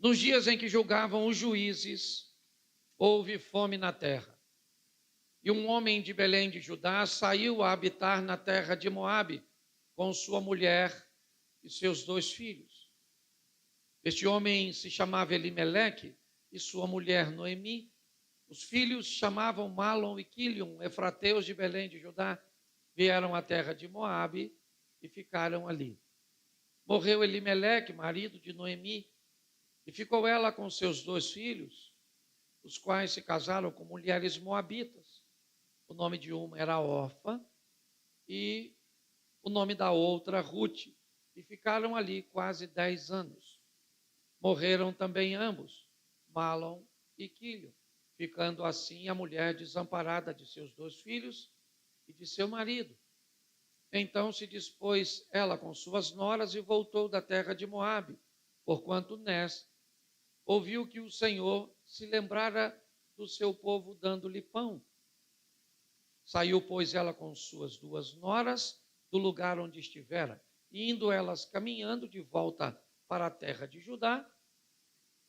Nos dias em que julgavam os juízes, houve fome na terra. E um homem de Belém de Judá saiu a habitar na terra de Moabe, com sua mulher e seus 2 filhos. Este homem se chamava Elimeleque e sua mulher Noemi. Os filhos chamavam Malom e Quilion, efrateus de Belém de Judá, vieram à terra de Moabe e ficaram ali. Morreu Elimeleque, marido de Noemi, e ficou ela com seus 2 filhos, os quais se casaram com mulheres moabitas. O nome de uma era Orfa e o nome da outra Ruth, e ficaram ali quase 10 anos. Morreram também ambos, Malom e Quilion, ficando assim a mulher desamparada de seus 2 filhos e de seu marido. Então se dispôs ela com suas noras e voltou da terra de Moabe, porquanto Nes ouviu que o Senhor se lembrara do seu povo dando-lhe pão. Saiu, pois, ela com suas 2 noras do lugar onde estivera, e indo elas caminhando de volta para a terra de Judá,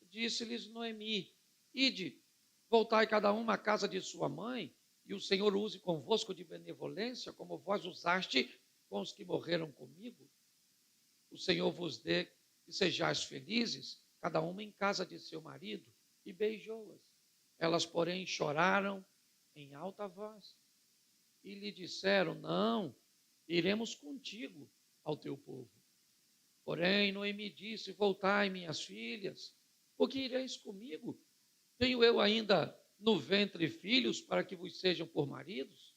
disse-lhes Noemi: Ide, voltai cada uma à casa de sua mãe, e o Senhor use convosco de benevolência, como vós usaste com os que morreram comigo. O Senhor vos dê que sejais felizes, cada uma em casa de seu marido. E beijou-as. Elas, porém, choraram em alta voz e lhe disseram: Não, iremos contigo ao teu povo. Porém, Noemi disse: Voltai, minhas filhas, porque ireis comigo? Tenho eu ainda no ventre filhos para que vos sejam por maridos?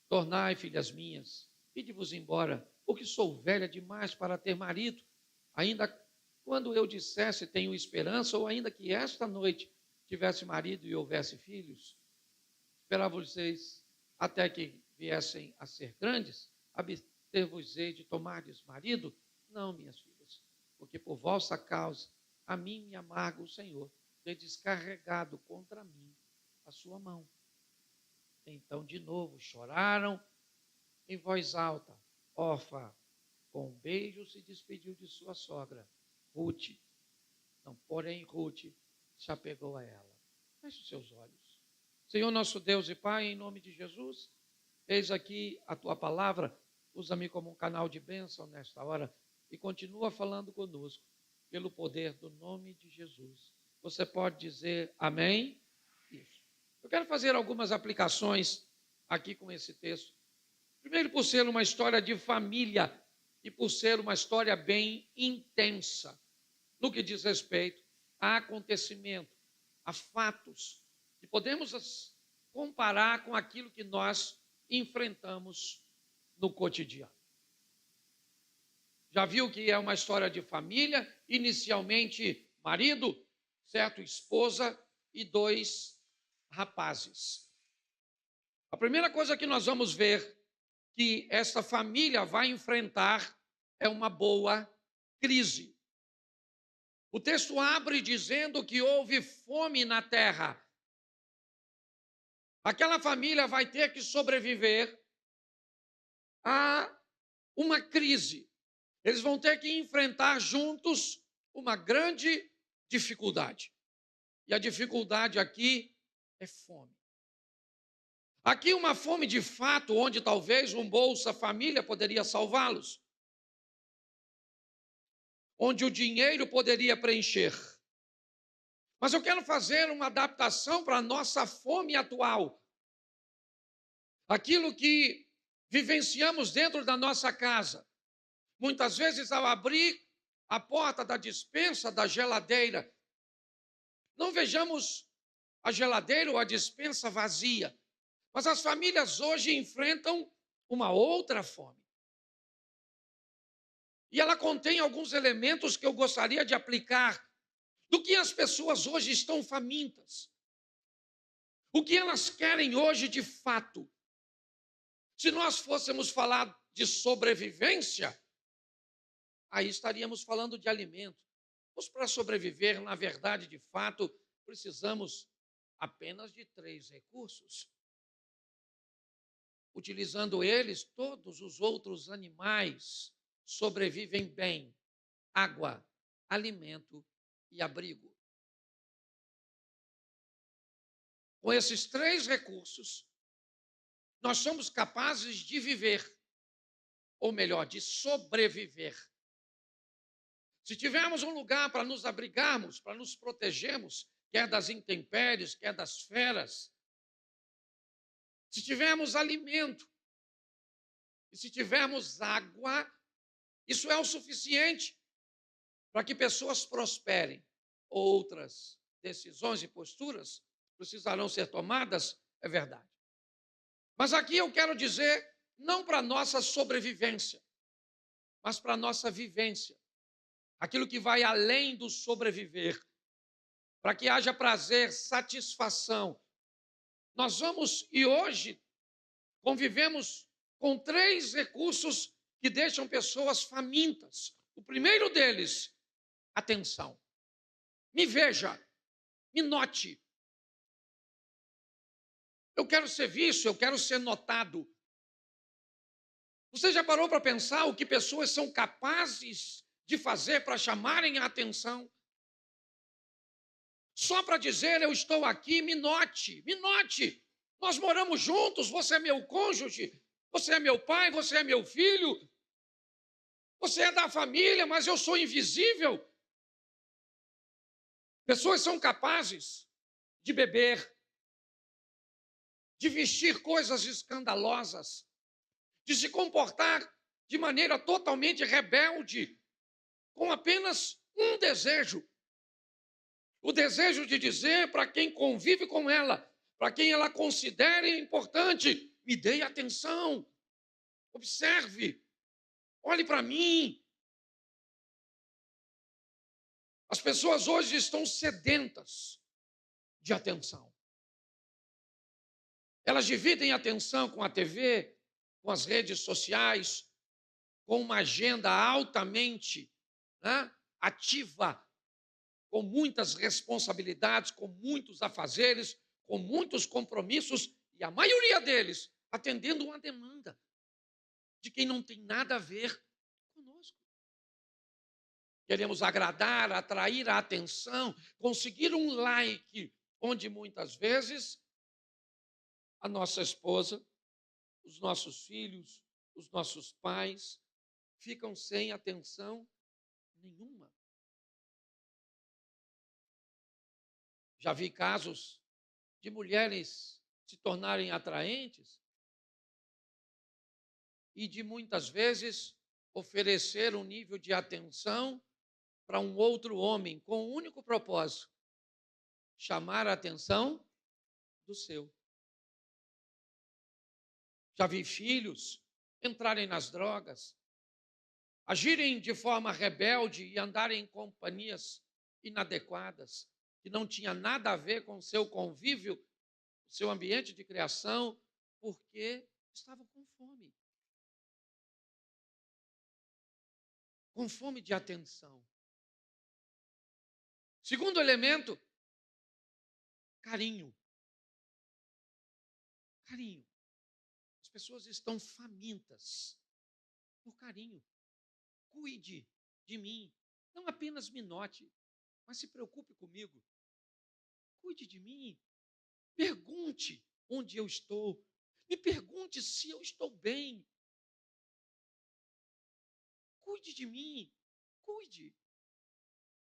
Tornai, filhas minhas, ide-vos embora, porque sou velha demais para ter marido. Ainda quando eu dissesse tenho esperança, ou ainda que esta noite tivesse marido e houvesse filhos, esperava vocês até que viessem a ser grandes, abster-vos-ei de tomardes marido? Não, minhas filhas, porque por vossa causa a mim me amarga o Senhor, ter descarregado contra mim a sua mão. Então de novo choraram em voz alta. Orfa, com um beijo, se despediu de sua sogra, Ruth. Porém, Ruth se apegou a ela. Feche os seus olhos. Senhor nosso Deus e Pai, em nome de Jesus, eis aqui a tua palavra, usa-me como um canal de bênção nesta hora e continua falando conosco, pelo poder do nome de Jesus. Você pode dizer amém? Isso. Eu quero fazer algumas aplicações aqui com esse texto. Primeiro, por ser uma história de família e por ser uma história bem intensa, no que diz respeito a acontecimento, a fatos, que podemos comparar com aquilo que nós enfrentamos no cotidiano. Já viu que é uma história de família, inicialmente marido, certo? Esposa e 2 rapazes. A primeira coisa que nós vamos ver que esta família vai enfrentar é uma boa crise. O texto abre dizendo que houve fome na terra. Aquela família vai ter que sobreviver a uma crise. Eles vão ter que enfrentar juntos uma grande dificuldade. E a dificuldade aqui é fome. Aqui uma fome de fato, onde talvez um Bolsa Família poderia salvá-los. Onde o dinheiro poderia preencher. Mas eu quero fazer uma adaptação para a nossa fome atual. Aquilo que vivenciamos dentro da nossa casa. Muitas vezes, ao abrir a porta da despensa, da geladeira, não vejamos a geladeira ou a despensa vazia. Mas as famílias hoje enfrentam uma outra fome. E ela contém alguns elementos que eu gostaria de aplicar do que as pessoas hoje estão famintas. O que elas querem hoje de fato. Se nós fôssemos falar de sobrevivência, aí estaríamos falando de alimento. Mas para sobreviver, na verdade, de fato, precisamos apenas de 3 recursos. Utilizando eles, todos os outros animais sobrevivem bem. Água, alimento e abrigo. Com esses 3 recursos, nós somos capazes de viver, ou melhor, de sobreviver. Se tivermos um lugar para nos abrigarmos, para nos protegermos, quer das intempéries, quer das feras, se tivermos alimento e se tivermos água, isso é o suficiente para que pessoas prosperem. Outras decisões e posturas precisarão ser tomadas, é verdade. Mas aqui eu quero dizer, não para a nossa sobrevivência, mas para a nossa vivência. Aquilo que vai além do sobreviver, para que haja prazer, satisfação. Nós vamos, e hoje, convivemos com 3 recursos que deixam pessoas famintas. O primeiro deles, atenção. Me veja, me note. Eu quero ser visto, eu quero ser notado. Você já parou para pensar o que pessoas são capazes de fazer para chamarem a atenção? Só para dizer, eu estou aqui, me note, me note. Nós moramos juntos, você é meu cônjuge, você é meu pai, você é meu filho, você é da família, mas eu sou invisível. Pessoas são capazes de beber, de vestir coisas escandalosas, de se comportar de maneira totalmente rebelde, com apenas um desejo. O desejo de dizer para quem convive com ela, para quem ela considere importante, me dê atenção, observe, olhe para mim. As pessoas hoje estão sedentas de atenção. Elas dividem atenção com a TV, com as redes sociais, com uma agenda altamente ativa, com muitas responsabilidades, com muitos afazeres, com muitos compromissos, e a maioria deles atendendo uma demanda de quem não tem nada a ver conosco. Queremos agradar, atrair a atenção, conseguir um like, onde muitas vezes a nossa esposa, os nossos filhos, os nossos pais ficam sem atenção nenhuma. Já vi casos de mulheres se tornarem atraentes e de muitas vezes oferecer um nível de atenção para um outro homem com o único propósito: chamar a atenção do seu. Já vi filhos entrarem nas drogas, agirem de forma rebelde e andarem em companhias inadequadas, que não tinha nada a ver com o seu convívio, o seu ambiente de criação, porque estavam com fome. Com fome de atenção. Segundo elemento, carinho. Carinho. As pessoas estão famintas por carinho. Cuide de mim. Não apenas me note, mas se preocupe comigo. Cuide de mim. Pergunte onde eu estou. Me pergunte se eu estou bem. Cuide de mim. Cuide.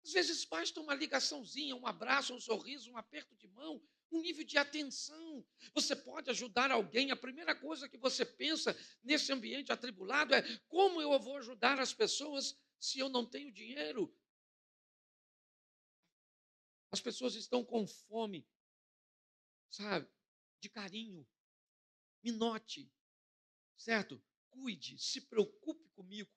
Às vezes basta uma ligaçãozinha, um abraço, um sorriso, um aperto de mão, um nível de atenção. Você pode ajudar alguém. A primeira coisa que você pensa nesse ambiente atribulado é: como eu vou ajudar as pessoas se eu não tenho dinheiro? As pessoas estão com fome, sabe, de carinho. Me note, certo? Cuide, se preocupe comigo.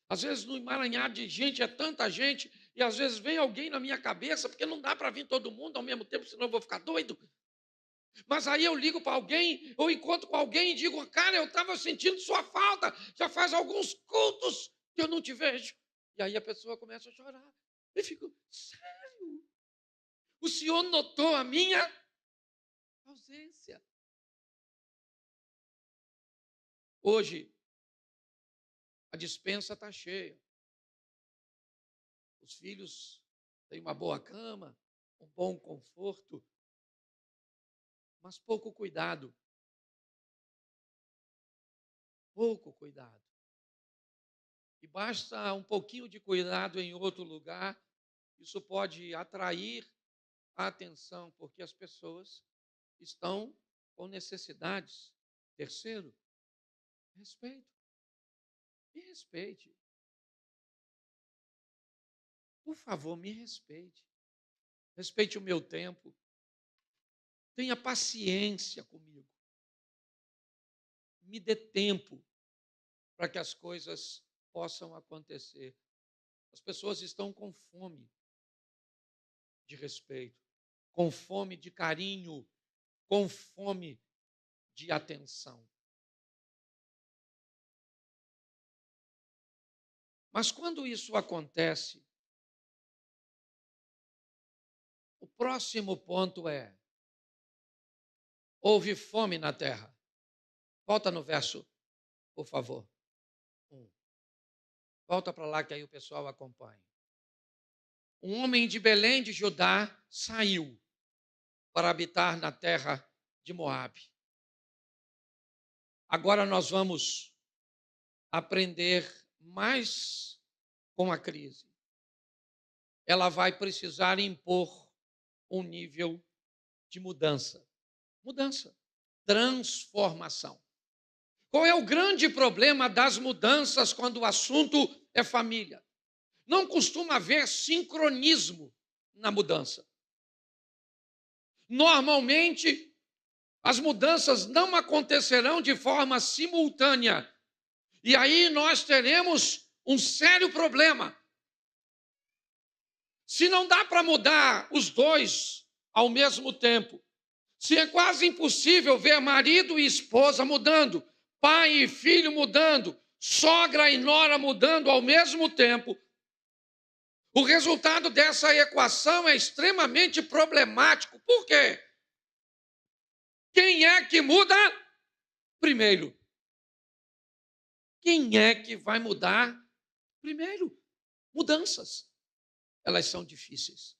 Às vezes no emaranhado de gente é tanta gente, e às vezes vem alguém na minha cabeça, porque não dá para vir todo mundo ao mesmo tempo, senão eu vou ficar doido. Mas aí eu ligo para alguém, ou encontro com alguém e digo: cara, eu estava sentindo sua falta, já faz alguns cultos que eu não te vejo. E aí a pessoa começa a chorar. Eu fico: sério? O senhor notou a minha ausência? Hoje, a despensa está cheia. os filhos têm uma boa cama, um bom conforto, mas pouco cuidado. Pouco cuidado. E basta um pouquinho de cuidado em outro lugar, isso pode atrair a atenção, porque as pessoas estão com necessidades. Terceiro, respeito. Me respeite. Por favor, me respeite. Respeite o meu tempo. Tenha paciência comigo. Me dê tempo para que as coisas possam acontecer. As pessoas estão com fome de respeito, com fome de carinho, com fome de atenção. Mas quando isso acontece, o próximo ponto é: houve fome na terra. Volta no verso, por favor. 1. Volta para lá que aí o pessoal acompanha. Um homem de Belém de Judá saiu para habitar na terra de Moabe. Agora nós vamos aprender mais com a crise. Ela vai precisar impor um nível de mudança. Mudança, transformação. Qual é o grande problema das mudanças quando o assunto é família? Não costuma haver sincronismo na mudança. Normalmente, as mudanças não acontecerão de forma simultânea. E aí nós teremos um sério problema. Se não dá para mudar os dois ao mesmo tempo, se é quase impossível ver marido e esposa mudando, pai e filho mudando, sogra e nora mudando ao mesmo tempo, o resultado dessa equação é extremamente problemático. Por quê? Quem é que muda primeiro? Quem é que vai mudar primeiro? Mudanças. Elas são difíceis.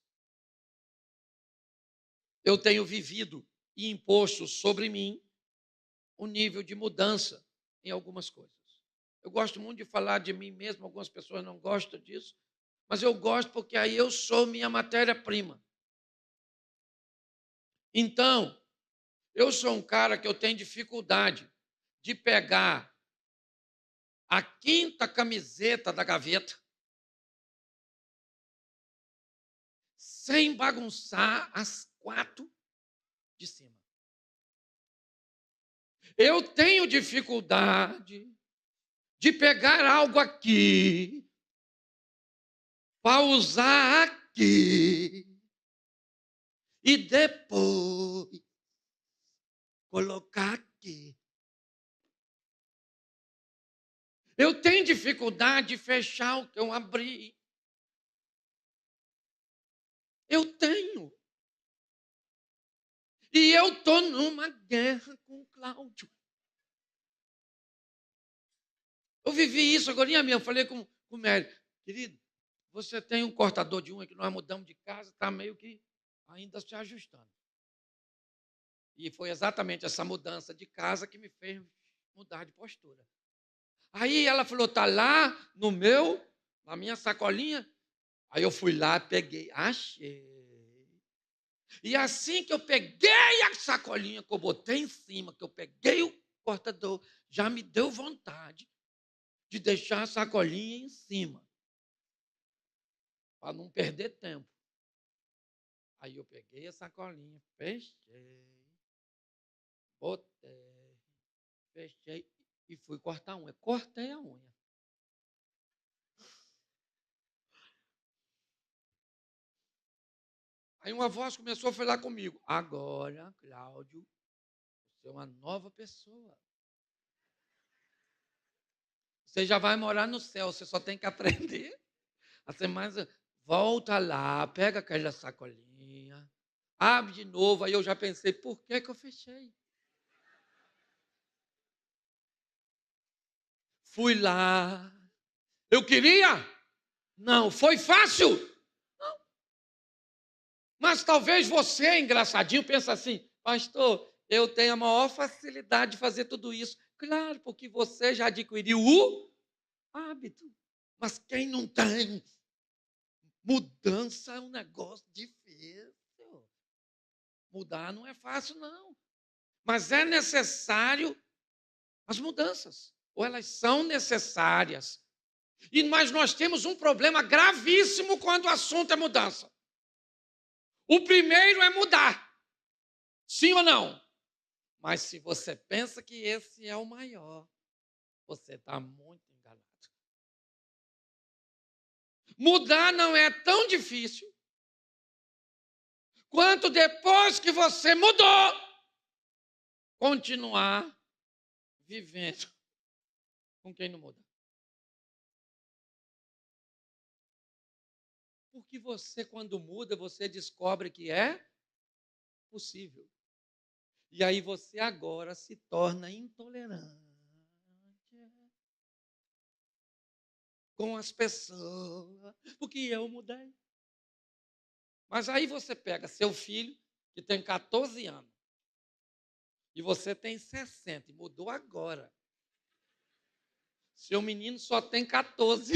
Eu tenho vivido e imposto sobre mim um nível de mudança em algumas coisas. Eu gosto muito de falar de mim mesmo, algumas pessoas não gostam disso, mas eu gosto porque aí eu sou minha matéria-prima. Então, eu sou um cara que eu tenho dificuldade de pegar a quinta camiseta da gaveta sem bagunçar as 4 de cima. Eu tenho dificuldade de pegar algo aqui, pausar aqui e depois colocar aqui. Eu tenho dificuldade de fechar o que eu abri. Eu tenho. E eu estou numa guerra com o Cláudio. Eu vivi isso agora, eu falei com o Mério, querido, você tem um cortador de unha que nós mudamos de casa, está meio que ainda se ajustando. E foi exatamente essa mudança de casa que me fez mudar de postura. Aí ela falou, está lá na minha sacolinha. Aí eu fui lá, peguei, achei. E assim que eu peguei a sacolinha, que eu botei em cima, que eu peguei o cortador, já me deu vontade de deixar a sacolinha em cima, para não perder tempo. Aí eu peguei a sacolinha, fechei, botei, fechei e fui cortar a unha. Cortei a unha. Aí uma voz começou a falar comigo. Agora, Cláudio, você é uma nova pessoa. Você já vai morar no céu, você só tem que aprender a ser mais... Volta lá, pega aquela sacolinha, abre de novo. Aí eu já pensei, por que eu fechei? Fui lá. Eu queria Não. Foi fácil? Não. Mas talvez você, engraçadinho, pense assim, pastor, eu tenho a maior facilidade de fazer tudo isso. Claro, porque você já adquiriu o hábito. Mas quem não tem? Mudança é um negócio difícil. Mudar não é fácil, não. Mas é necessário as mudanças. Ou elas são necessárias. Mas nós temos um problema gravíssimo quando o assunto é mudança. O primeiro é mudar. Sim ou não? Mas se você pensa que esse é o maior, você está muito enganado. Mudar não é tão difícil quanto depois que você mudou, continuar vivendo com quem não muda. Porque você, quando muda, você descobre que é possível. E aí você agora se torna intolerante com as pessoas, porque eu mudei. Mas aí você pega seu filho, que tem 14 anos, e você tem 60, e mudou agora. Seu menino só tem 14.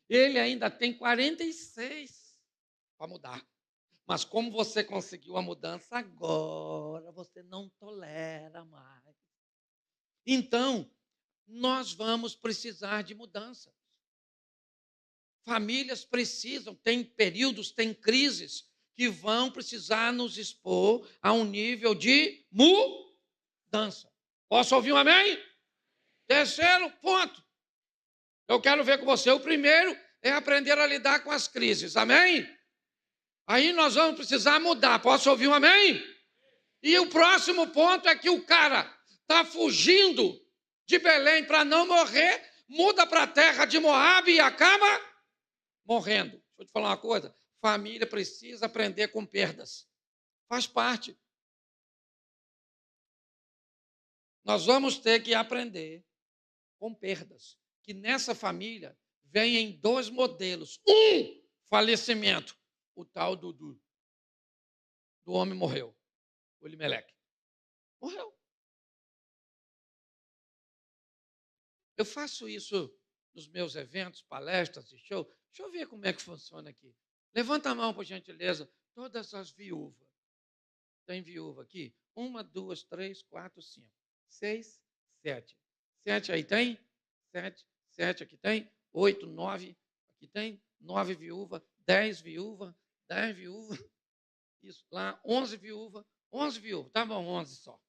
Ele ainda tem 46 para mudar. Mas como você conseguiu a mudança agora, você não tolera mais. Então, nós vamos precisar de mudança. Famílias precisam, tem períodos, tem crises que vão precisar nos expor a um nível de mudança. Posso ouvir um amém? Terceiro ponto. Eu quero ver com você. O primeiro é aprender a lidar com as crises. Amém? Aí nós vamos precisar mudar. Posso ouvir um amém? E o próximo ponto é que o cara está fugindo de Belém para não morrer, muda para a terra de Moabe e acaba morrendo. Deixa eu te falar uma coisa. Família precisa aprender com perdas. Faz parte. Nós vamos ter que aprender com perdas. Que nessa família vem em dois modelos. Um, falecimento. O tal do homem morreu. O Elimeleque. Morreu. Eu faço isso nos meus eventos, palestras e show. Deixa eu ver como é que funciona aqui. Levanta a mão, por gentileza. Todas as viúvas. Tem viúva aqui? 1, 2, 3, 4, 5, 6, 7. 7 aí tem? 7. 7 aqui tem? 8, 9. Aqui tem? 9 viúvas. 10 viúvas. 10 viúvas. Isso lá. 11 viúvas. 11 viúvas. Tá bom, 11 só.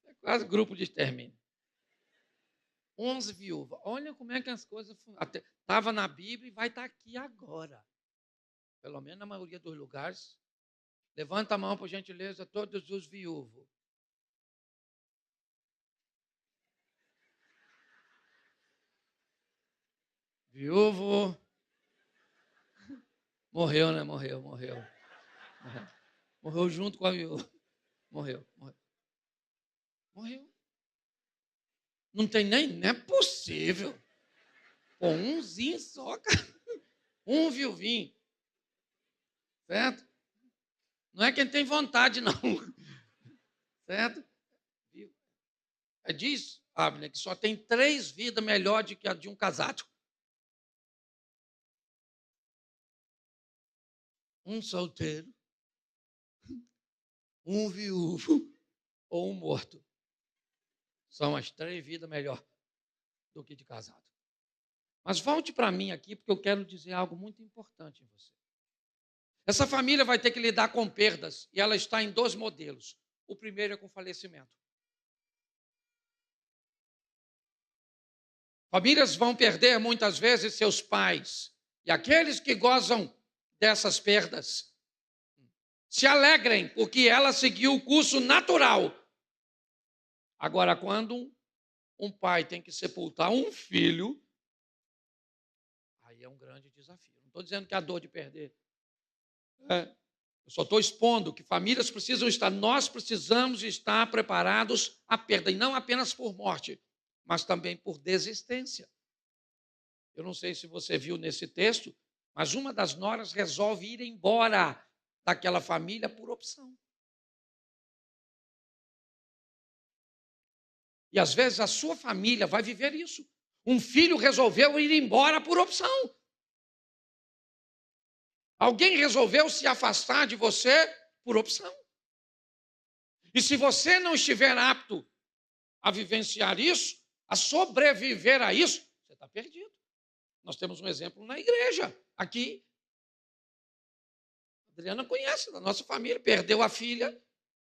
É quase grupo de extermínio. 11 viúvas. Olha como é que as coisas funcionam. Estava na Bíblia e vai estar aqui agora. Pelo menos na maioria dos lugares. Levanta a mão, por gentileza, todos os viúvos. Viúvo. Morreu, né? Morreu. Morreu junto com a viúva. Morreu. Não tem nem, não é possível. Pô, umzinho só, cara. Um viuvinho. Certo? Não é quem tem vontade, não. Certo? Diz, Abner, que só tem 3 vidas melhor do que a de um casado. Um solteiro, um viúvo ou um morto. São as 3 vidas melhor do que de casado. Mas volte para mim aqui, porque eu quero dizer algo muito importante em você. Essa família vai ter que lidar com perdas, e ela está em 2 modelos. O primeiro é com falecimento. Famílias vão perder muitas vezes seus pais. E aqueles que gozam dessas perdas se alegrem, porque ela seguiu o curso natural. Agora, quando um pai tem que sepultar um filho, aí é um grande desafio. Não estou dizendo que é a dor de perder. Eu só estou expondo que famílias precisam estar, nós precisamos estar preparados à perda, e não apenas por morte, mas também por desistência. Eu não sei se você viu nesse texto, mas uma das noras resolve ir embora daquela família por opção. E às vezes a sua família vai viver isso. Um filho resolveu ir embora por opção. Alguém resolveu se afastar de você por opção. E se você não estiver apto a vivenciar isso, a sobreviver a isso, você está perdido. Nós temos um exemplo na igreja. Aqui, a Adriana conhece, da nossa família, perdeu a filha,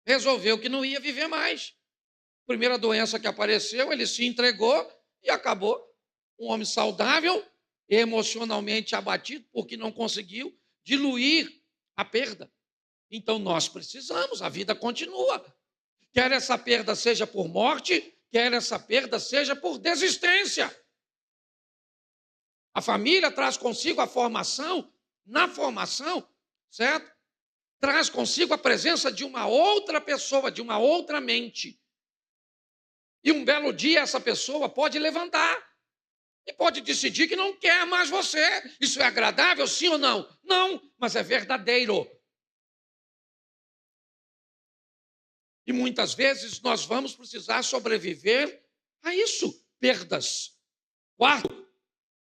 resolveu que não ia viver mais. Primeira doença que apareceu, ele se entregou e acabou. Um homem saudável, emocionalmente abatido, porque não conseguiu diluir a perda. Então nós precisamos, a vida continua. Quer essa perda seja por morte, quer essa perda seja por desistência. A família traz consigo a formação, na formação, certo? Traz consigo a presença de uma outra pessoa, de uma outra mente. E um belo dia essa pessoa pode levantar e pode decidir que não quer mais você. Isso é agradável, sim ou não? Não, mas é verdadeiro. E muitas vezes nós vamos precisar sobreviver a isso. Perdas. Quarto,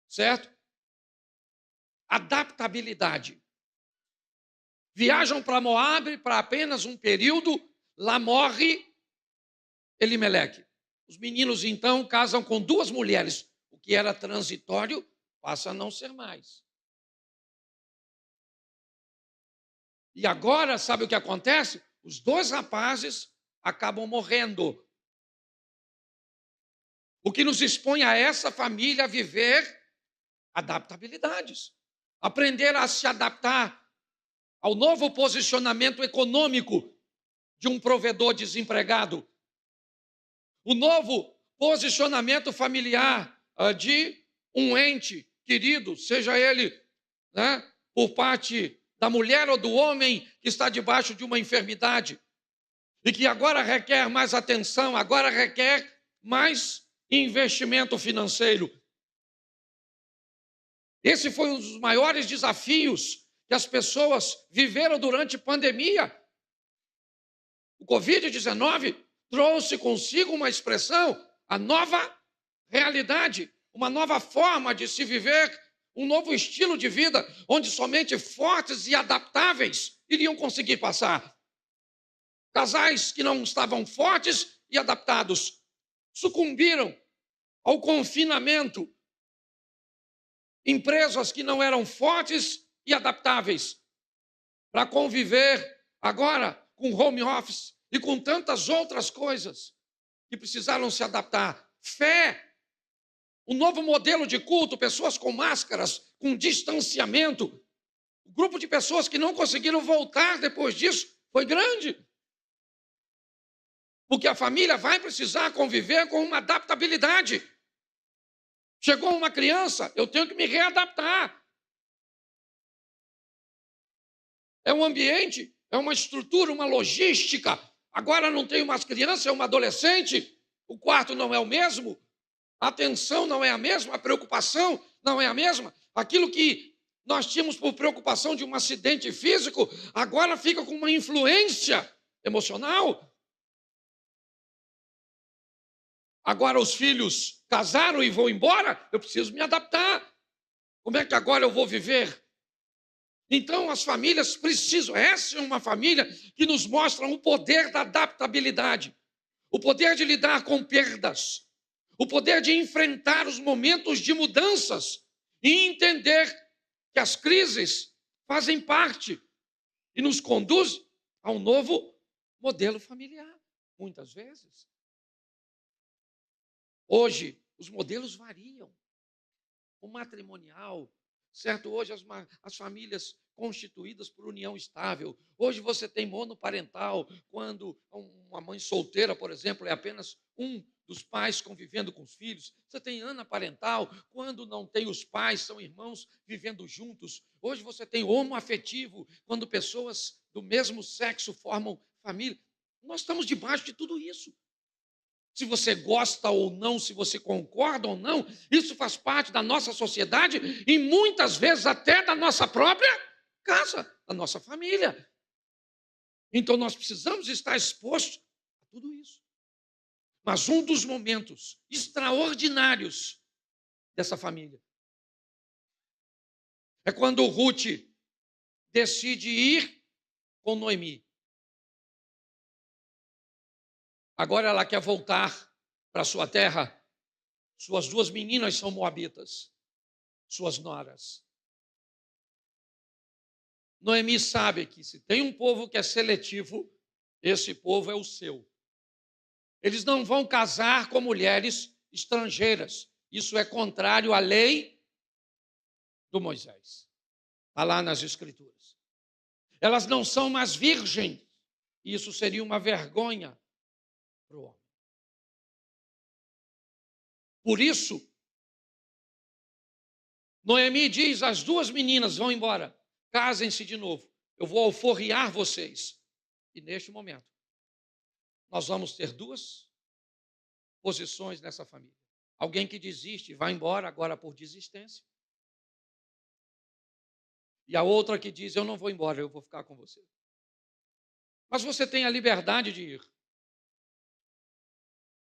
certo? Adaptabilidade. Viajam para Moabe para apenas um período, lá morre Elimeleque. Os meninos, então, casam com duas mulheres. O que era transitório passa a não ser mais. E agora, sabe o que acontece? Os dois rapazes acabam morrendo. O que nos expõe a essa família a viver adaptabilidades. Aprender a se adaptar ao novo posicionamento econômico de um provedor desempregado. O novo posicionamento familiar de um ente querido, seja ele, né, por parte da mulher ou do homem que está debaixo de uma enfermidade e que agora requer mais atenção, agora requer mais investimento financeiro. Esse foi um dos maiores desafios que as pessoas viveram durante a pandemia. O Covid-19 trouxe consigo uma expressão, a nova realidade, uma nova forma de se viver, um novo estilo de vida, onde somente fortes e adaptáveis iriam conseguir passar. Casais que não estavam fortes e adaptados sucumbiram ao confinamento. Empresas que não eram fortes e adaptáveis para conviver agora com home office e com tantas outras coisas que precisaram se adaptar. Fé, um novo modelo de culto, pessoas com máscaras, com distanciamento. O grupo de pessoas que não conseguiram voltar depois disso foi grande. Porque a família vai precisar conviver com uma adaptabilidade. Chegou uma criança, eu tenho que me readaptar. É um ambiente, é uma estrutura, uma logística. Agora não tenho mais criança, é uma adolescente. O quarto não é o mesmo. A atenção não é a mesma, a preocupação não é a mesma. Aquilo que nós tínhamos por preocupação de um acidente físico, agora fica com uma influência emocional. Agora os filhos casaram e vão embora, eu preciso me adaptar. Como é que agora eu vou viver? Então as famílias precisam, essa é uma família que nos mostra o poder da adaptabilidade, o poder de lidar com perdas, o poder de enfrentar os momentos de mudanças e entender que as crises fazem parte e nos conduz a um novo modelo familiar, muitas vezes. Hoje, os modelos variam. O matrimonial, certo? Hoje, as famílias constituídas por união estável. Hoje você tem monoparental, quando uma mãe solteira, por exemplo, é apenas um dos pais convivendo com os filhos. Você tem anaparental, quando não tem os pais, são irmãos vivendo juntos. Hoje você tem homoafetivo, quando pessoas do mesmo sexo formam família. Nós estamos debaixo de tudo isso. Se você gosta ou não, se você concorda ou não, isso faz parte da nossa sociedade e muitas vezes até da nossa própria casa, da nossa família. Então nós precisamos estar expostos a tudo isso. Mas um dos momentos extraordinários dessa família é quando Ruth decide ir com Noemi. Agora ela quer voltar para sua terra. Suas duas meninas são moabitas, suas noras. Noemi sabe que se tem um povo que é seletivo, esse povo é o seu. Eles não vão casar com mulheres estrangeiras. Isso é contrário à lei do Moisés. Está lá nas Escrituras. Elas não são mais virgens. Isso seria uma vergonha para o homem. Por isso, Noemi diz: as duas meninas vão embora, casem-se de novo. Eu vou alforriar vocês. E neste momento, nós vamos ter duas posições nessa família. Alguém que desiste e vai embora agora por desistência. E a outra que diz: eu não vou embora, eu vou ficar com você. Mas você tem a liberdade de ir.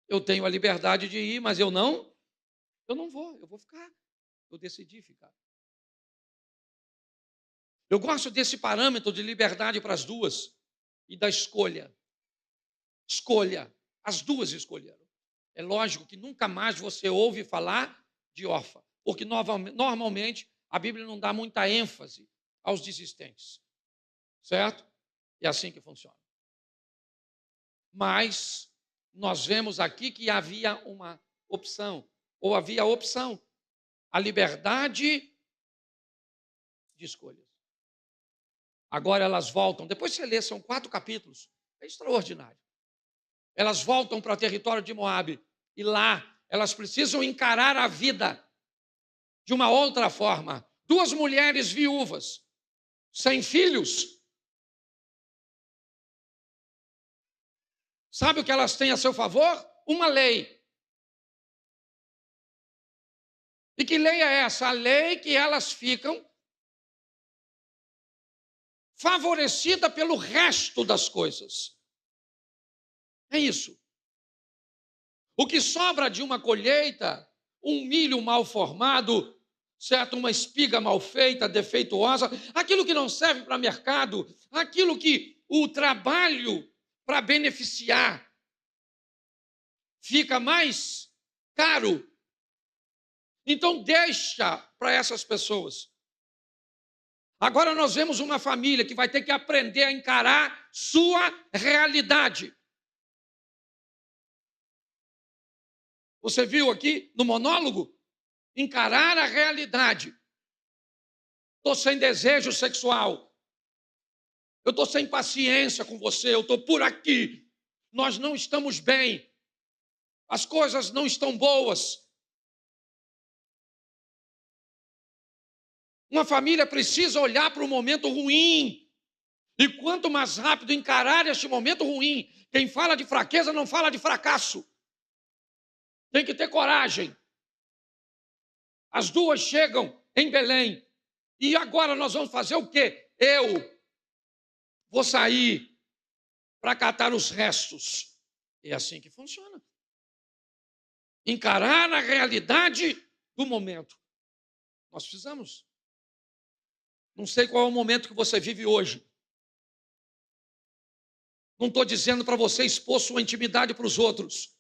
Eu tenho a liberdade de ir, mas eu não vou, eu vou ficar. Eu decidi ficar. Eu gosto desse parâmetro de liberdade para as duas e da escolha. Escolha. As duas escolheram. É lógico que nunca mais você ouve falar de órfã, porque normalmente a Bíblia não dá muita ênfase aos desistentes. Certo? É assim que funciona. Mas nós vemos aqui que havia uma opção, ou havia a opção, a liberdade de escolhas. Agora elas voltam, depois você lê, são 4 capítulos, é extraordinário. Elas voltam para o território de Moabe, e lá elas precisam encarar a vida de uma outra forma. 2 mulheres viúvas, sem filhos. Sabe o que elas têm a seu favor? Uma lei. E que lei é essa? A lei que elas ficam favorecidas pelo resto das coisas. É isso. O que sobra de uma colheita, um milho mal formado, certo? Uma espiga mal feita, defeituosa, aquilo que não serve para mercado, aquilo que o trabalho para beneficiar fica mais caro. Então deixa para essas pessoas. Agora nós vemos uma família que vai ter que aprender a encarar sua realidade. Você viu aqui no monólogo? Encarar a realidade. Estou sem desejo sexual. Eu estou sem paciência com você. Eu estou por aqui. Nós não estamos bem. As coisas não estão boas. Uma família precisa olhar para o momento ruim. E quanto mais rápido encarar este momento ruim, quem fala de fraqueza não fala de fracasso. Tem que ter coragem. As duas chegam em Belém. E agora nós vamos fazer o quê? Eu vou sair para catar os restos. É assim que funciona. Encarar a realidade do momento. Nós precisamos. Não sei qual é o momento que você vive hoje. Não estou dizendo para você expor sua intimidade para os outros.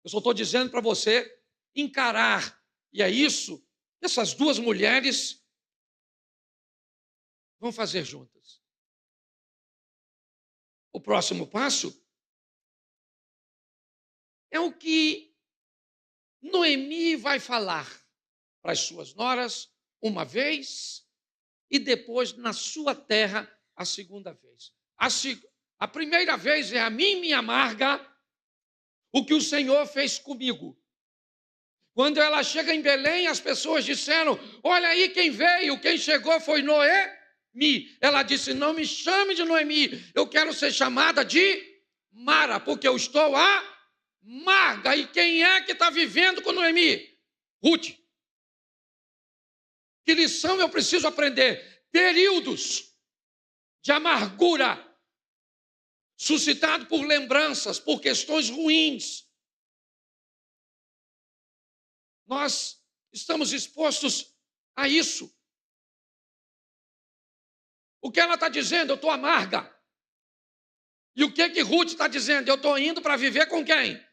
Eu só estou dizendo para você encarar. E é isso que essas 2 mulheres vão fazer juntas. O próximo passo é o que Noemi vai falar para as suas noras uma vez e depois na sua terra a segunda vez. A primeira vez é: a mim me amarga o que o Senhor fez comigo. Quando ela chega em Belém, as pessoas disseram: olha aí quem veio, quem chegou foi Noemi. Ela disse: não me chame de Noemi, eu quero ser chamada de Mara, porque eu estou amarga. E quem é que está vivendo com Noemi? Ruth. Que lição eu preciso aprender? Períodos de amargura suscitado por lembranças, por questões ruins. Nós estamos expostos a isso. O que ela está dizendo? Eu estou amarga. E o que Ruth está dizendo? Eu estou indo para viver com quem?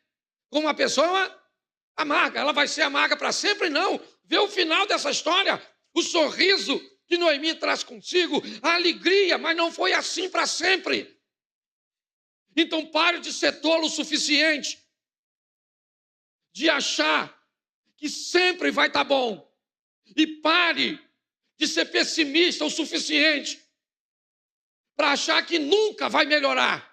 Com uma pessoa amarga. Ela vai ser amarga para sempre? Não. Vê o final dessa história. O sorriso que Noemi traz consigo, a alegria, mas não foi assim para sempre. Então pare de ser tolo o suficiente de achar que sempre vai estar bom. E pare de ser pessimista o suficiente para achar que nunca vai melhorar.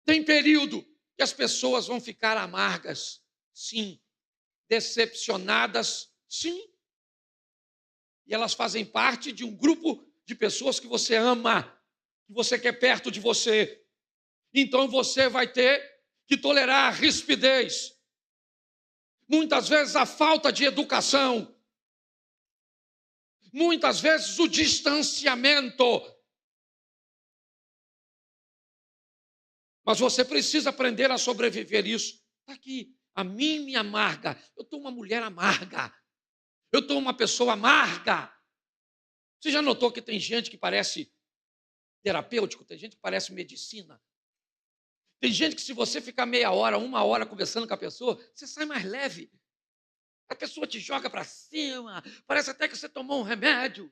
Tem período que as pessoas vão ficar amargas, sim. Decepcionadas, sim. E elas fazem parte de um grupo de pessoas que você ama, que você quer perto de você. Então você vai ter que tolerar a rispidez. Muitas vezes a falta de educação. Muitas vezes o distanciamento. Mas você precisa aprender a sobreviver isso. Está aqui, a mim me amarga. Eu estou uma mulher amarga. Eu estou uma pessoa amarga. Você já notou que tem gente que parece terapêutico? Tem gente que parece medicina? Tem gente que se você ficar meia hora, uma hora conversando com a pessoa, você sai mais leve. A pessoa te joga para cima, parece até que você tomou um remédio.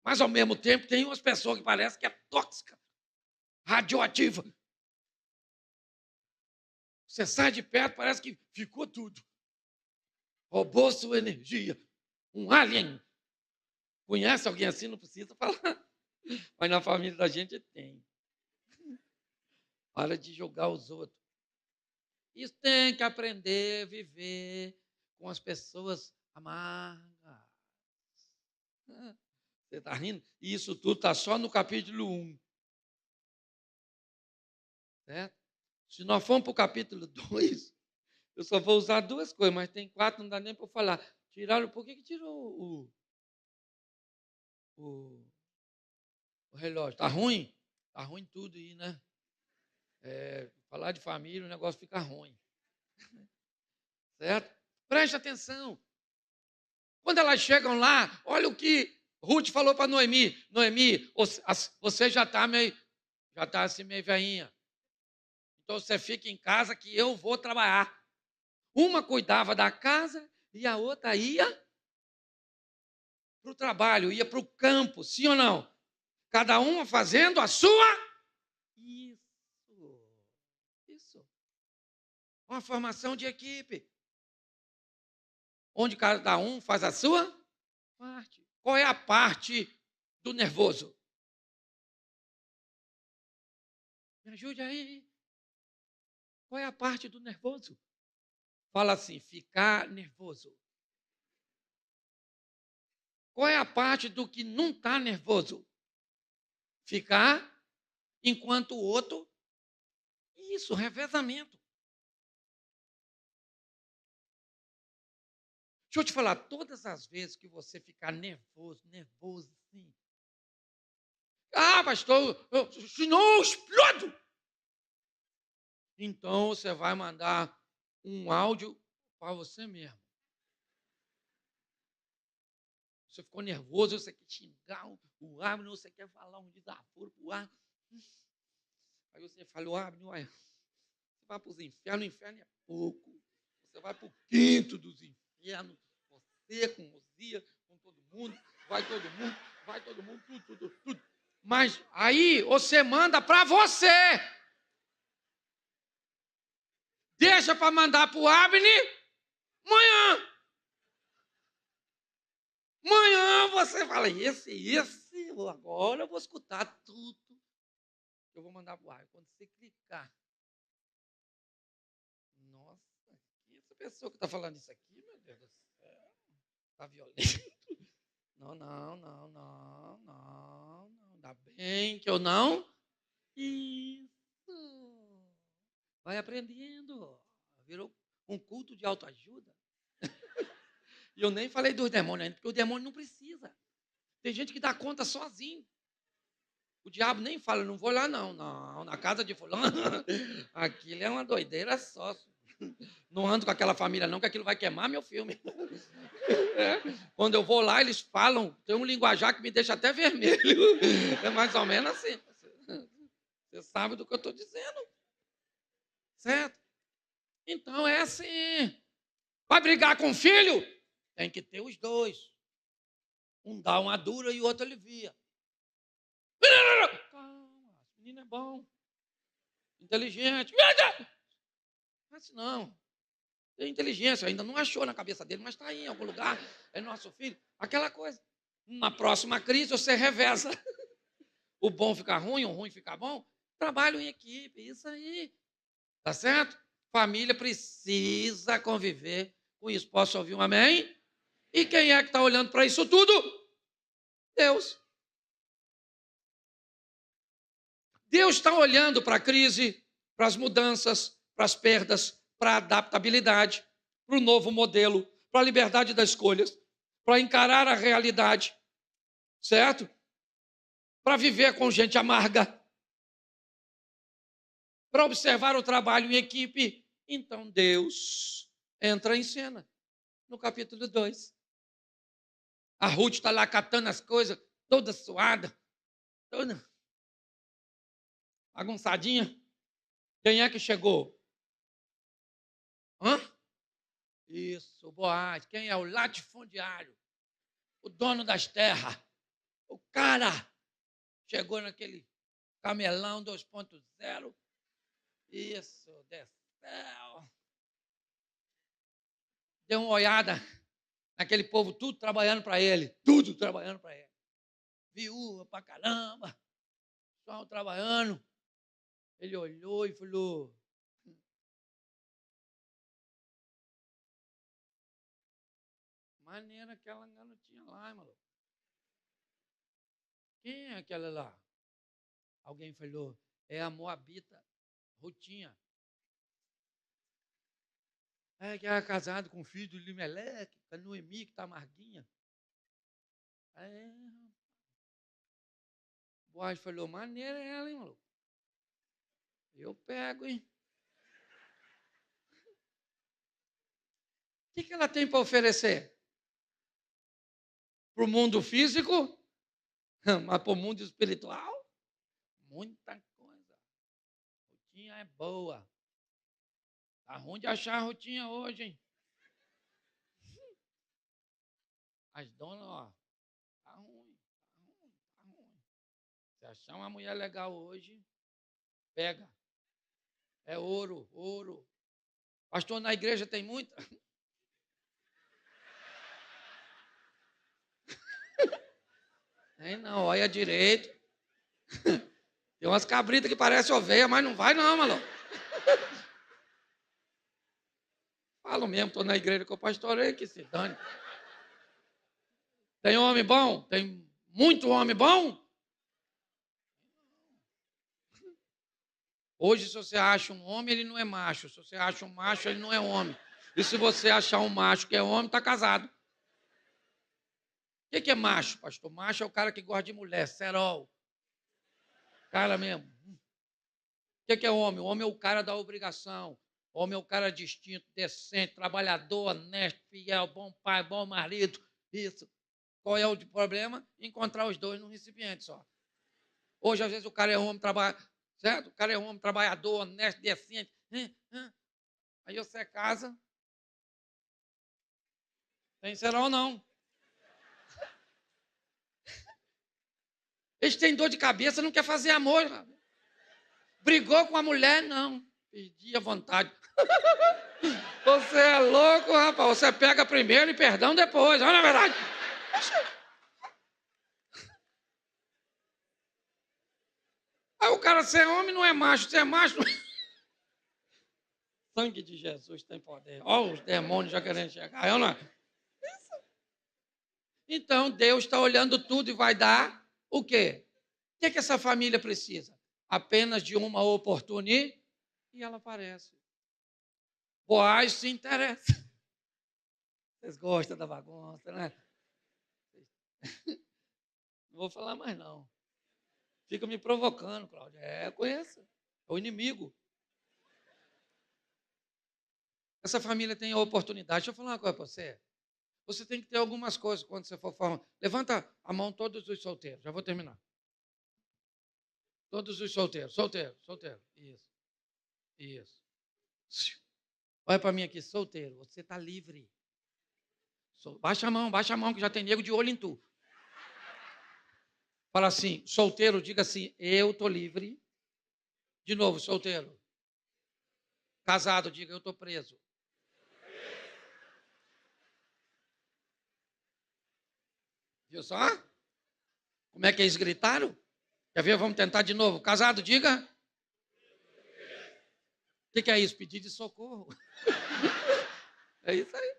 Mas, ao mesmo tempo, tem umas pessoas que parece que é tóxica, radioativa. Você sai de perto, parece que ficou tudo. Roubou sua energia. Um alien. Conhece alguém assim? Não precisa falar. Mas na família da gente tem. Para de julgar os outros. Isso tem que aprender a viver com as pessoas amargas. Você está rindo? E isso tudo está só no capítulo 1. Certo? Se nós formos para o capítulo 2, eu só vou usar 2 coisas, mas tem 4, não dá nem para eu falar. Tiraram, por que tirou o relógio? Está ruim? Está ruim tudo aí, né? Falar de família, o negócio fica ruim. Certo? Preste atenção. Quando elas chegam lá, olha o que Ruth falou para Noemi. Noemi, você já está assim meio velhinha. Então você fica em casa que eu vou trabalhar. Uma cuidava da casa e a outra ia para o trabalho, ia para o campo, sim ou não? Cada uma fazendo a sua. Isso. Uma formação de equipe. Onde cada um faz a sua parte. Qual é a parte do nervoso? Me ajude aí. Qual é a parte do nervoso? Fala assim, ficar nervoso. Qual é a parte do que não está nervoso? Ficar enquanto o outro. Isso, revezamento. Deixa eu te falar, todas as vezes que você ficar nervoso assim. Pastor, senão eu explodo. Então você vai mandar um áudio para você mesmo. Você ficou nervoso, você quer xingar o Abner, você quer falar um desaforo para o Abner. Aí você fala, o Abner, olha, você vai para os infernos, o inferno é pouco. Você vai para o quinto dos infernos, você com Osia, com todo mundo, vai todo mundo, tudo. Mas aí você manda para você. Deixa para mandar para o Abner amanhã. Amanhã você fala, esse, agora eu vou escutar tudo. Eu vou mandar para o Abner. Quando você clicar, nossa, essa pessoa que está falando isso aqui, meu Deus do céu, está violento. Não. Ainda bem que eu não. Isso. Vai aprendendo. Virou um culto de autoajuda. E eu nem falei dos demônios ainda, porque o demônio não precisa. Tem gente que dá conta sozinho. O diabo nem fala, não vou lá não, na casa de fulano. Aquilo é uma doideira só. Não ando com aquela família não, que aquilo vai queimar meu filme. É. Quando eu vou lá, eles falam, tem um linguajar que me deixa até vermelho. É mais ou menos assim. Você sabe do que eu estou dizendo. Certo? Então é assim. Vai brigar com o filho? Tem que ter os dois. Um dá uma dura e o outro alivia. Calma, esse menino é bom. Inteligente. Não é assim não. Tem inteligência, ainda não achou na cabeça dele, mas está aí em algum lugar. É nosso filho. Aquela coisa. Na próxima crise você reveza. O bom fica ruim, o ruim fica bom. Trabalho em equipe, isso aí. Tá certo? Família precisa conviver com isso. Posso ouvir um amém? E quem é que está olhando para isso tudo? Deus. Deus está olhando para a crise, para as mudanças, para as perdas, para a adaptabilidade, para o novo modelo, para a liberdade das escolhas, para encarar a realidade, certo? Para viver com gente amarga, para observar o trabalho em equipe. Então Deus entra em cena no capítulo 2. A Ruth está lá catando as coisas, toda suada, toda bagunçadinha. Quem é que chegou? Hã? Isso, o Boaz. Quem é? O latifundiário, o dono das terras. O cara chegou naquele camelão 2.0. Isso, desceu. Deu uma olhada naquele povo, tudo trabalhando para ele. Tudo trabalhando para ele. Viúva pra caramba. Só trabalhando. Ele olhou e falou: maneira aquela garotinha lá, maluco. Quem é aquela lá? Alguém falou: é a Moabita Rutinha. É que era casado com o filho do Limeleque, a Noemi, que está amarguinha. É. Boaz falou: maneira é ela, hein, maluco? Eu pego, hein? O que ela tem para oferecer? Para o mundo físico? Mas para o mundo espiritual? Muita coisa. Rutinha é boa. Tá ruim de achar a Rutinha hoje, hein? As donas, ó, tá ruim, tá ruim, tá ruim. Se achar uma mulher legal hoje, pega. É ouro, ouro. Pastor, na igreja tem muita? Tem não, olha direito. Tem umas cabritas que parecem ovelha, mas não vai não, maluco. Falo mesmo, estou na igreja com o pastor aí, que se dane. Tem homem bom? Tem muito homem bom? Hoje, se você acha um homem, ele não é macho. Se você acha um macho, ele não é homem. E se você achar um macho que é homem, está casado. O que é macho, pastor? Macho é o cara que gosta de mulher, cerol. Cara mesmo. O que é homem? O homem é o cara da obrigação. O homem é o cara distinto, decente, trabalhador, honesto, fiel, bom pai, bom marido. Isso. Qual é o problema? Encontrar os dois num recipiente só. Hoje, às vezes, o cara é homem, certo? O cara é homem, trabalhador, honesto, decente. Aí você casa. Tem cerol não. Eles têm dor de cabeça, não quer fazer amor. Brigou com a mulher? Não. Perdi a vontade. Você é louco, rapaz. Você pega primeiro e perdão depois. Olha a verdade. Aí o cara, você é homem, não é macho. Você é macho. Sangue de Jesus tem poder. Olha os demônios já querendo chegar. Eu não... Então, Deus está olhando tudo e vai dar o quê? O que essa família precisa? apenas de uma oportunidade, e ela aparece. Boaz se interessa. Vocês gostam da bagunça, né? Não vou falar mais, não. Fica me provocando, Cláudia. Eu conheço. É o inimigo. Essa família tem a oportunidade. Deixa eu falar uma coisa para você. Você tem que ter algumas coisas quando você for falar. Levanta a mão todos os solteiros. Já vou terminar. Todos os solteiros. Solteiro. Isso. Olha para mim aqui, solteiro. Você está livre. Baixa a mão, que já tem nego de olho em tu. Fala assim, solteiro, diga assim, eu estou livre. De novo, solteiro. Casado, diga, eu estou preso. Viu só? Como é que eles gritaram? Quer ver? Vamos tentar de novo. Casado, diga. O que é isso? Pedir de socorro. É isso aí.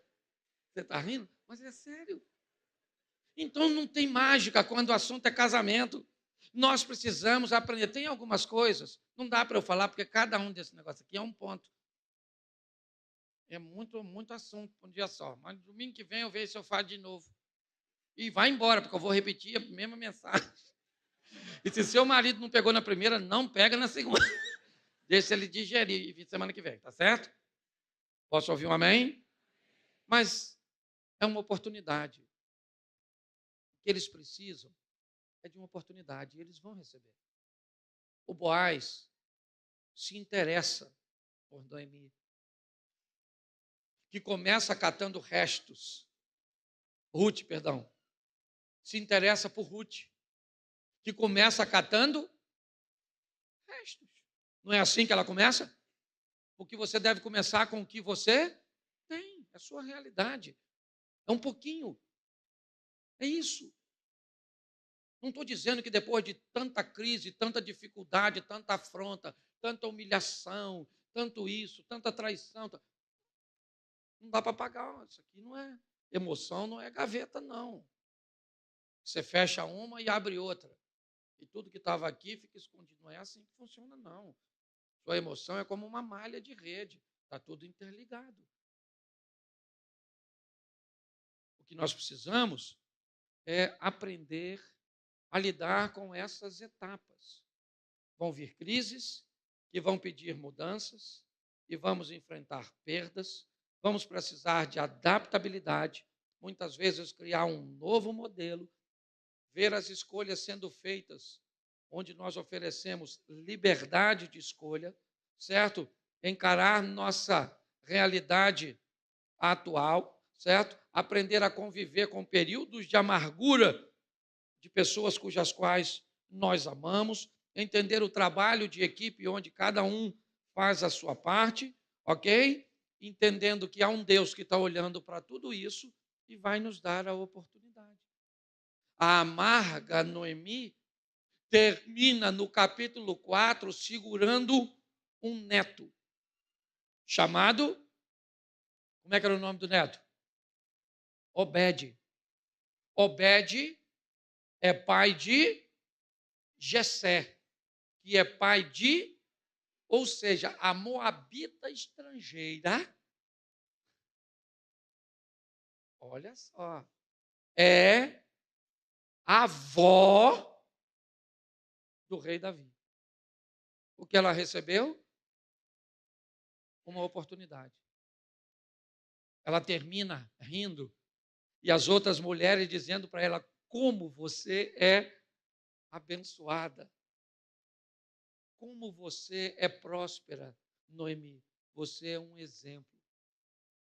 Você está rindo? Mas é sério. Então não tem mágica quando o assunto é casamento. Nós precisamos aprender. Tem algumas coisas, não dá para eu falar, porque cada um desse negócio aqui é um ponto. É muito assunto para um dia só. Mas domingo que vem eu vejo se eu falo de novo. E vai embora, porque eu vou repetir a mesma mensagem. E se seu marido não pegou na primeira, não pega na segunda. Deixa ele digerir semana que vem, tá certo? Posso ouvir um amém? Mas é uma oportunidade. O que eles precisam é de uma oportunidade e eles vão receber. O Boaz se interessa por Noemi, que começa catando restos. Ruth, perdão. Se interessa por Ruth, que começa catando restos. Não é assim que ela começa? Porque você deve começar com o que você tem, é a sua realidade. É um pouquinho. É isso. Não estou dizendo que depois de tanta crise, tanta dificuldade, tanta afronta, tanta humilhação, tanto isso, tanta traição, não dá para pagar. Isso aqui não é emoção, não é gaveta, não. Você fecha uma e abre outra. E tudo que estava aqui fica escondido. Não é assim que funciona, não. Sua emoção é como uma malha de rede. Está tudo interligado. O que nós precisamos é aprender a lidar com essas etapas. Vão vir crises que vão pedir mudanças e vamos enfrentar perdas. Vamos precisar de adaptabilidade. Muitas vezes criar um novo modelo, ver as escolhas sendo feitas, onde nós oferecemos liberdade de escolha, certo? Encarar nossa realidade atual, certo? Aprender a conviver com períodos de amargura de pessoas cujas quais nós amamos, entender o trabalho de equipe onde cada um faz a sua parte, ok? Entendendo que há um Deus que está olhando para tudo isso e vai nos dar a oportunidade. A amarga Noemi termina no capítulo 4 segurando um neto chamado, como é que era o nome do neto? Obed. Obed é pai de Jessé, que é pai de, ou seja, a moabita estrangeira, olha só, é a avó do rei Davi. O que ela recebeu? Uma oportunidade. Ela termina rindo e as outras mulheres dizendo para ela como você é abençoada, como você é próspera, Noemi. Você é um exemplo.